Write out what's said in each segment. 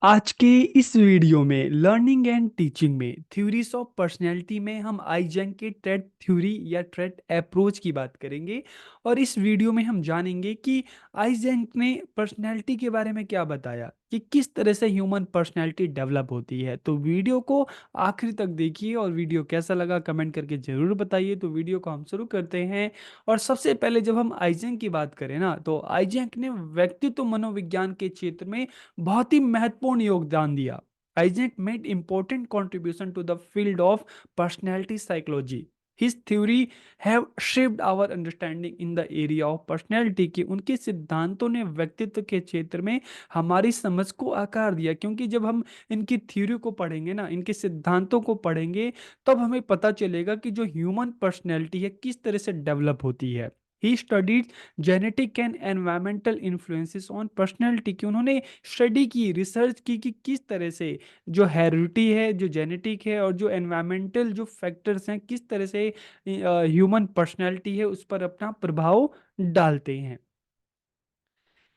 आज के इस वीडियो में लर्निंग एंड टीचिंग में थ्योरीज ऑफ पर्सनैलिटी में हम आइजेंक के ट्रेट थ्योरी या ट्रेट अप्रोच की बात करेंगे। और इस वीडियो में हम जानेंगे कि आइजेंक ने पर्सनैलिटी के बारे में क्या बताया कि किस तरह से ह्यूमन पर्सनैलिटी डेवलप होती है। तो वीडियो को आखिर तक देखिए और वीडियो कैसा लगा कमेंट करके ज़रूर बताइए। तो वीडियो को हम शुरू करते हैं। और सबसे पहले जब हम आइजेंक की बात करें ना, तो आइजेंक ने व्यक्तित्व मनोविज्ञान के क्षेत्र में बहुत ही महत्वपूर्ण योगदान दिया। Isaac made important contribution to the field of personality psychology. His theory have shaped our understanding in the area of personality. की उनके सिद्धांतों ने व्यक्तित्व के क्षेत्र में हमारी समझ को आकार दिया, क्योंकि जब हम इनकी थ्योरी को पढ़ेंगे ना, इनके सिद्धांतों को पढ़ेंगे, तब हमें पता चलेगा कि जो ह्यूमन पर्सनैलिटी है किस तरह से डेवलप होती है। He studies genetic and environmental influences on personality. की उन्होंने स्टडी की, रिसर्च की कि किस तरह से जो हेरिडिटी है, जो जेनेटिक है और जो एनवायरमेंटल जो फैक्टर्स हैं, किस तरह से ह्यूमन पर्सनैलिटी है उस पर अपना प्रभाव डालते हैं।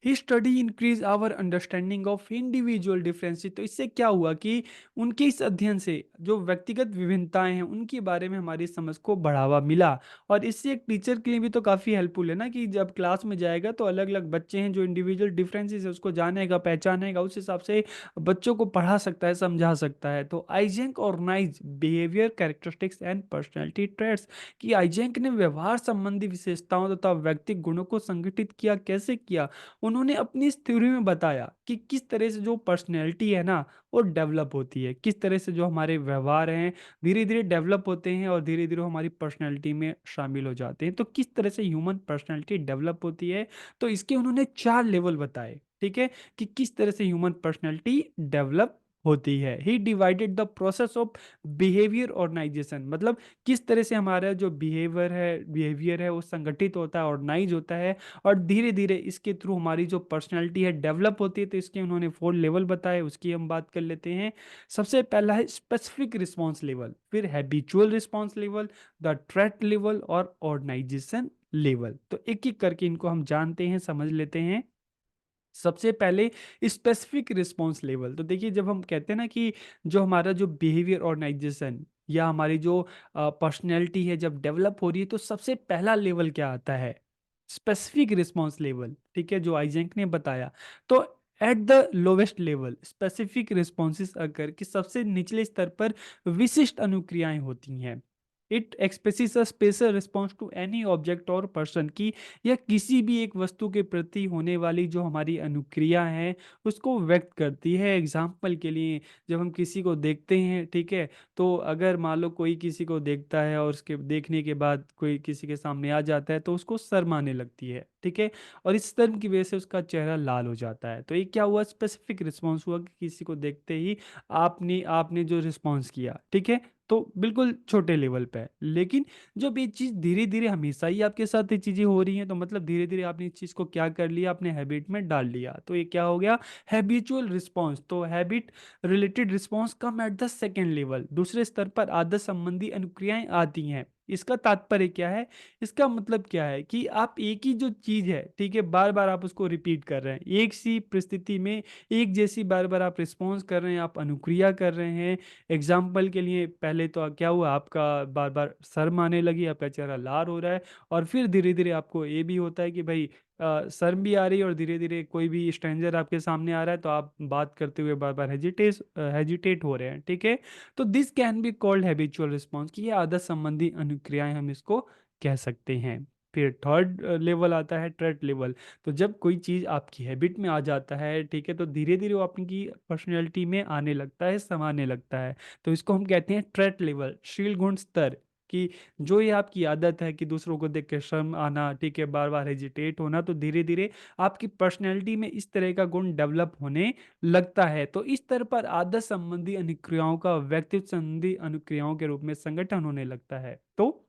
He study increase our understanding of individual differences. तो इससे क्या हुआ कि उनके इस अध्ययन से जो व्यक्तिगत विभिन्नताएं हैं उनके बारे में हमारी समझ को बढ़ावा मिला। और इससे एक टीचर के लिए भी तो काफ़ी हेल्पफुल है ना, कि जब क्लास में जाएगा तो अलग अलग बच्चे हैं, जो इंडिविजुअल डिफरेंसेस है उसको जानेगा, पहचानेगा, उस हिसाब से बच्चों को पढ़ा सकता है, समझा सकता है। तो Eysenck organize behaviour characteristics and personality traits. कि आइजेंक ने व्यवहार संबंधी विशेषताओं तथा व्यक्तिगत गुणों को संगठित किया। कैसे किया? उन्होंने अपनी इस थ्योरी में बताया कि किस तरह से जो पर्सनैलिटी है ना, वो डेवलप होती है, किस तरह से जो हमारे व्यवहार हैं धीरे धीरे डेवलप होते हैं और धीरे धीरे हमारी पर्सनैलिटी में शामिल हो जाते हैं। तो किस तरह से ह्यूमन पर्सनैलिटी डेवलप होती है, तो इसके उन्होंने 4 लेवल बताए। ठीक है, कि किस तरह से ह्यूमन पर्सनैलिटी डेवलप होती है। He divided the process of behaviour organization. मतलब किस तरह से हमारा जो बिहेवियर है वो संगठित होता है, ऑर्गेनाइज होता है, और धीरे धीरे इसके थ्रू हमारी जो पर्सनैलिटी है डेवलप होती है। तो इसके उन्होंने 4 लेवल बताए, उसकी हम बात कर लेते हैं। सबसे पहला है स्पेसिफिक रिस्पॉन्स लेवल, फिर habitual response level, the threat level और ऑर्गेनाइजेशन लेवल। तो एक एक करके इनको हम जानते हैं, समझ लेते हैं। सबसे पहले स्पेसिफिक रिस्पॉन्स लेवल। तो देखिए, जब हम कहते हैं ना कि जो हमारा जो बिहेवियर ऑर्गेनाइजेशन या हमारी जो पर्सनैलिटी है जब डेवलप हो रही है, तो सबसे पहला लेवल क्या आता है? Specific response level. ठीक है, जो आइजेंक ने बताया। तो at the lowest level specific responses अगर कि सबसे निचले स्तर पर विशिष्ट अनुक्रियाएं होती हैं। It expresses a special response to any object और पर्सन। की या किसी भी एक वस्तु के प्रति होने वाली जो हमारी अनुक्रिया है उसको व्यक्त करती है। एग्जाम्पल के लिए, जब हम किसी को देखते हैं, ठीक है, तो अगर मान लो कोई किसी को देखता है और उसके देखने के बाद कोई किसी के सामने आ जाता है तो उसको शर्म आने लगती है। ठीक है, और इस शर्म की वजह से उसका चेहरा लाल हो जाता है। तो ये क्या हुआ? स्पेसिफिक रिस्पॉन्स हुआ कि किसी को देखते ही आपने आपने जो रिस्पॉन्स किया। ठीक है, तो बिल्कुल छोटे लेवल पे है। लेकिन जब ये चीज़ धीरे धीरे हमेशा ही आपके साथ ये चीज़ें हो रही हैं, तो मतलब धीरे धीरे आपने इस चीज़ को क्या कर लिया, अपने हैबिट में डाल लिया, तो ये क्या हो गया? Habitual response. तो habit related response come at the second level. दूसरे स्तर पर आदत संबंधी अनुक्रियाएं आती हैं। इसका तात्पर्य क्या है? इसका मतलब क्या है कि आप एक ही जो चीज़ है, ठीक है, बार बार आप उसको रिपीट कर रहे हैं, एक सी परिस्थिति में एक जैसी बार बार आप रिस्पॉन्स कर रहे हैं, आप अनुक्रिया कर रहे हैं। एग्जाम्पल के लिए, पहले तो क्या हुआ, आपका बार बार शर्म आने लगी, आपका चेहरा लाल हो रहा है, और फिर धीरे धीरे आपको ये भी होता है कि भाई शर्म भी आ रही है, और धीरे धीरे कोई भी स्ट्रेंजर आपके सामने आ रहा है तो आप बात करते हुए बार बार हेजिटेट हो रहे हैं। ठीक है, तो this can be called habitual response. की ये आदत संबंधी अनुक्रियाएं हम इसको कह सकते हैं। फिर थर्ड लेवल आता है ट्रेट लेवल। तो जब कोई चीज़ आपकी हैबिट में आ जाता है, ठीक है, तो धीरे धीरे वो आपकी पर्सनैलिटी में आने लगता है, समाने लगता है। तो इसको हम कहते हैं ट्रेट लेवल, शील गुण स्तर। कि जो ये आपकी आदत है कि दूसरों को देख के शर्म आना, ठीक है, बार बार हेजिटेट होना, तो धीरे धीरे आपकी पर्सनैलिटी में इस तरह का गुण डेवलप होने लगता है। तो इस तरह पर आदत संबंधी अनुक्रियाओं का व्यक्तित्व संबंधी अनुक्रियाओं के रूप में संगठन होने लगता है। तो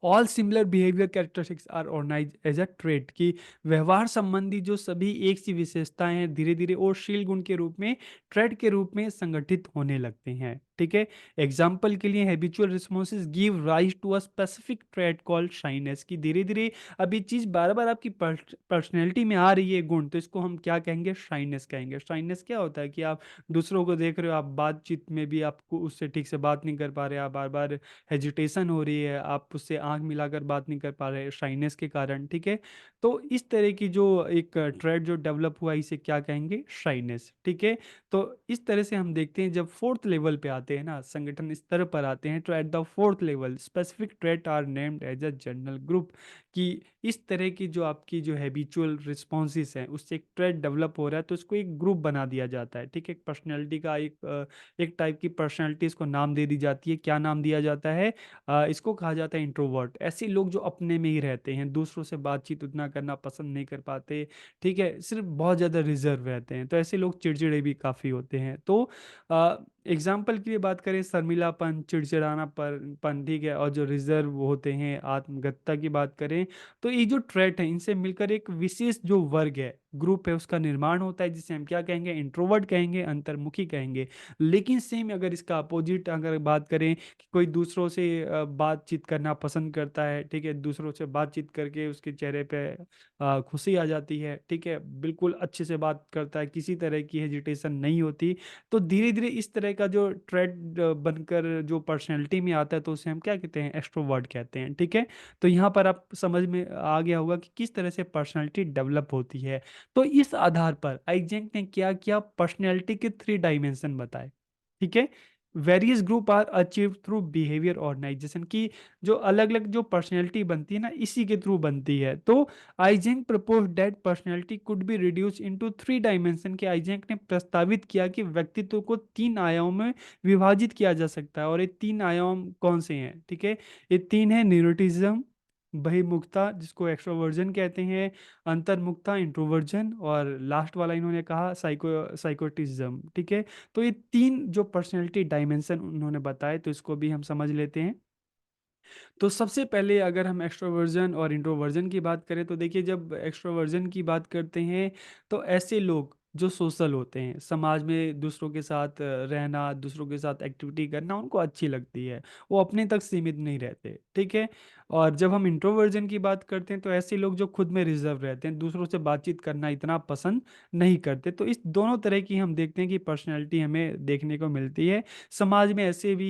all similar behaviour characteristics are organise as a trait. की व्यवहार संबंधी जो सभी एक सी विशेषताएं हैं धीरे धीरे और शील गुण के रूप में, ट्रेट के रूप में संगठित होने लगते हैं। ठीक है? एग्ज़ाम्पल के लिए habitual responses give rise to a specific trait called shyness, कि धीरे-धीरे अब ये चीज़ बार-बार आपकी पर्सनैलिटी में आ रही है गुण, तो इसको हम क्या कहेंगे? शाइनेस कहेंगे। शाइनेस क्या होता है कि आप दूसरों को देख रहे हो, आप बातचीत में भी आपको उससे ठीक से बात नहीं कर पा रहे, आप बार-बार हेजिटेशन हो रही है, आप उससे आँख मिलाकर बात नहीं कर पा रहे शाइनेस के कारण, ठीक है? तो इस तरह की जो एक ट्रेट जो डेवलप हुआ, इसे क्या कहेंगे? शाइनेस, ठीक है? तो इस तरह से हम देखते हैं जब फोर्थ लेवल पे आते हैं ना, संगठन स्तर पर आते हैं, तो at the fourth level specific trait are named as a general group, कि इस तरह की जो आपकी जो हैबिचुअल रिस्पॉन्सेस हैं उससे एक ट्रेट डेवलप हो रहा है, तो इसको एक ग्रुप बना दिया जाता है, ठीक है? एक पर्सनैलिटी का एक टाइप की पर्सनैलिटी इसको नाम दे दी जाती है। क्या नाम दिया जाता है? इसको कहा जाता है इंट्रोवर्ट। ऐसे लोग जो अपने में ही रहते हैं, दूसरों से बातचीत उतना करना पसंद नहीं कर पाते, ठीक है? सिर्फ़ बहुत ज़्यादा रिज़र्व रहते हैं, तो ऐसे लोग चिड़चिड़े भी काफ़ी होते हैं। तो एग्ज़ाम्पल के लिए बात करें, शर्मीलापन, चिड़चिड़ाना पन, ठीक है? और जो रिज़र्व होते हैं, आत्मगतता की बात करें, तो ये जो ट्रेट हैं, इनसे मिलकर एक विशेष जो वर्ग है, ग्रुप है, उसका निर्माण होता है, जिसे हम क्या कहेंगे? इंट्रोवर्ट कहेंगे, अंतर्मुखी कहेंगे। लेकिन सेम अगर इसका अपोज़िट अगर बात करें कि कोई दूसरों से बातचीत करना पसंद करता है, ठीक है? दूसरों से बातचीत करके उसके चेहरे पे खुशी आ जाती है, ठीक है? बिल्कुल अच्छे से बात करता है, किसी तरह की हेजिटेशन नहीं होती। तो धीरे-धीरे इस तरह का जो ट्रेड बनकर जो पर्सनैलिटी में आता है, तो उसे हम क्या कहते हैं? एक्स्ट्रोवर्ट कहते हैं, ठीक है? तो यहाँ पर आप समझ में आ गया होगा कि किस तरह से पर्सनैलिटी डेवलप होती है। तो इस आधार पर आइजेंक ने क्या किया? पर्सनैलिटी के 3 डायमेंशन बताए, ठीक है? Various group are achieved through behaviour organisation, की जो अलग-अलग जो पर्सनैलिटी बनती है ना, इसी के थ्रू बनती है। तो Eysenck proposed that personality could be reduced into 3 dimension, के आइजेंक ने प्रस्तावित किया कि व्यक्तित्व को 3 आयामों में विभाजित किया जा सकता है, और ये 3 आयाम कौन-से हैं? ठीक है? ये 3 है न्यूरोटिज़्म, बहिर्मुखता जिसको एक्स्ट्रोवर्जन कहते हैं, अंतर्मुखता इंट्रोवर्जन, और लास्ट वाला इन्होंने कहा साइकोटिज़्म, ठीक है? तो ये 3 जो पर्सनैलिटी डायमेंशन उन्होंने बताए, तो इसको भी हम समझ लेते हैं। तो सबसे पहले अगर हम एक्सट्रोवर्जन और इंट्रोवर्जन की बात करें, तो देखिए, जब एक्सट्रोवर्जन की बात करते हैं, तो ऐसे लोग जो सोशल होते हैं, समाज में दूसरों के साथ रहना, दूसरों के साथ एक्टिविटी करना उनको अच्छी लगती है, वो अपने तक सीमित नहीं रहते, ठीक है? और जब हम इंट्रोवर्जन की बात करते हैं, तो ऐसे लोग जो खुद में रिजर्व रहते हैं, दूसरों से बातचीत करना इतना पसंद नहीं करते। तो इस दोनों तरह की हम देखते हैं कि पर्सनैलिटी हमें देखने को मिलती है। समाज में ऐसे भी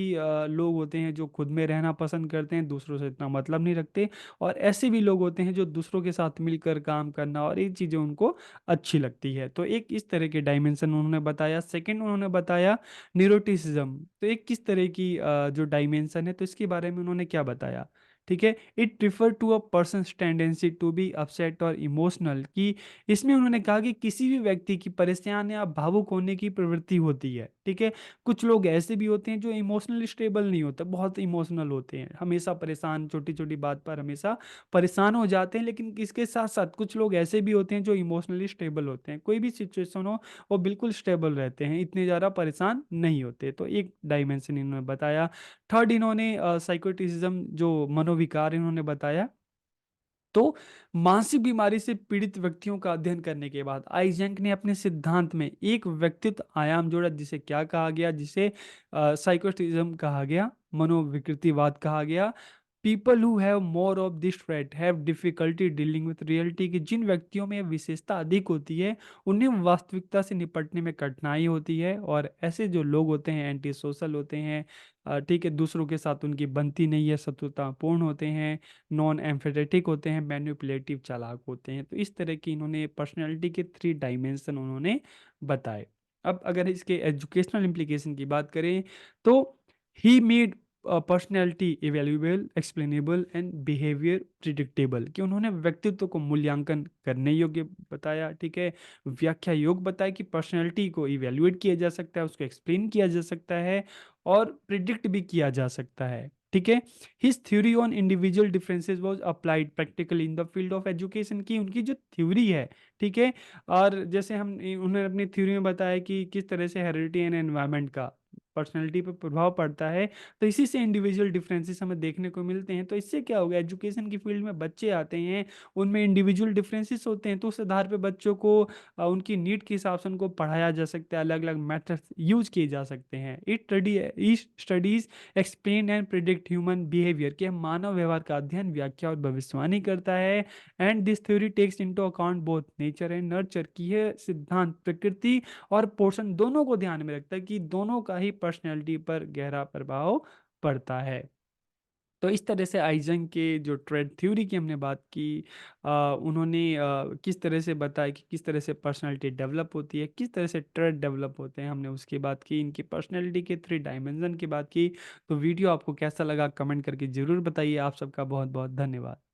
लोग होते हैं जो खुद में रहना पसंद करते हैं, दूसरों से इतना मतलब नहीं रखते, और ऐसे भी लोग होते हैं जो दूसरों के साथ मिलकर काम करना और ये चीज़ें उनको अच्छी लगती है। तो एक इस तरह के डायमेंशन उन्होंने बताया। सेकंड उन्होंने बताया न्यूरोटिसिज्म। तो एक किस तरह की जो डायमेंशन है, तो इसके बारे में उन्होंने क्या बताया? ठीक है? It refer to a person's tendency to be upset और इमोशनल, कि इसमें उन्होंने कहा कि किसी भी व्यक्ति की परेशान या भावुक होने की प्रवृत्ति होती है। ठीक है? कुछ लोग ऐसे भी होते हैं जो इमोशनली स्टेबल नहीं होते, बहुत इमोशनल होते हैं, हमेशा परेशान, छोटी-छोटी बात पर हमेशा परेशान हो जाते हैं। लेकिन इसके साथ-साथ कुछ लोग ऐसे भी होते हैं जो इमोशनली स्टेबल होते हैं। कोई भी सिचुएशन हो, वो बिल्कुल स्टेबल रहते हैं, इतने ज़्यादा परेशान नहीं होते। तो एक डायमेंशन इन्होंने बताया। थर्ड इन्होंने साइकोटिसिज्म जो मनोविकार इन्होंने बताया। तो मानसिक बीमारी से पीड़ित व्यक्तियों का अध्ययन करने के बाद आइजेंक ने अपने सिद्धांत में एक व्यक्तित्व आयाम जोड़ा, जिसे क्या कहा गया? जिसे साइकोटिज्म कहा गया, मनोविकृतिवाद कहा गया। People who have more of this trait have difficulty dealing with reality, की जिन व्यक्तियों में यह विशेषता अधिक होती है, उन्हें वास्तविकता से निपटने में कठिनाई होती है, और ऐसे जो लोग होते हैं एंटी सोशल होते हैं, ठीक है, दूसरों के साथ उनकी बनती नहीं है, शत्रुतापूर्ण होते हैं, नॉन एम्फेटेटिक होते हैं, मैनिपुलेटिव चालाक होते हैं। तो इस तरह की इन्होंने पर्सनैलिटी के 3 डायमेंशन उन्होंने बताए। अब अगर इसके एजुकेशनल इम्प्लीकेशन की बात करें, तो he made personality evaluable, explainable and behaviour predictable, कि उन्होंने व्यक्तित्व को मूल्यांकन करने योग्य बताया, ठीक है? व्याख्या योग्य बताया कि पर्सनैलिटी को इवैल्यूएट किया जा सकता है, उसको एक्सप्लेन किया जा सकता है, और प्रिडिक्ट भी किया जा सकता है, ठीक है? His theory on individual differences was applied practically in the field of education, की उनकी जो थ्योरी है, ठीक है? और जैसे उन्होंने अपनी थ्योरी में बताया कि किस तरह से हेरिडिटी एंड एनवायरनमेंट का पर्सनैलिटी पे प्रभाव पड़ता है, तो इसी से इंडिविजुअल डिफरेंसेस हमें देखने को मिलते हैं। तो इससे क्या होगा, एजुकेशन की फील्ड में बच्चे आते हैं, उनमें इंडिविजुअल डिफरेंसेस होते हैं, तो उस आधार पे बच्चों को उनकी नीड के हिसाब से उनको पढ़ाया जा सकता है, अलग अलग मेथड्स यूज किए जा सकते हैं। इस studies explain and predict human behaviour, कि हम मानव व्यवहार का अध्ययन, व्याख्या और भविष्यवाणी करता है। And this theory takes into account both nature and nurture, की यह सिद्धांत प्रकृति और पोषण दोनों को ध्यान में रखता है, कि दोनों का ही पर्सनैलिटी पर गहरा प्रभाव पड़ता है। तो इस तरह से आइजन के जो ट्रेड थ्योरी की हमने बात की, उन्होंने किस तरह से बताया कि किस तरह से पर्सनालिटी डेवलप होती है, किस तरह से ट्रेड डेवलप होते हैं, हमने उसकी बात की, इनकी पर्सनालिटी के 3 डायमेंशन की बात की। तो वीडियो आपको कैसा लगा कमेंट करके ज़रूर बताइए। आप सबका बहुत बहुत धन्यवाद।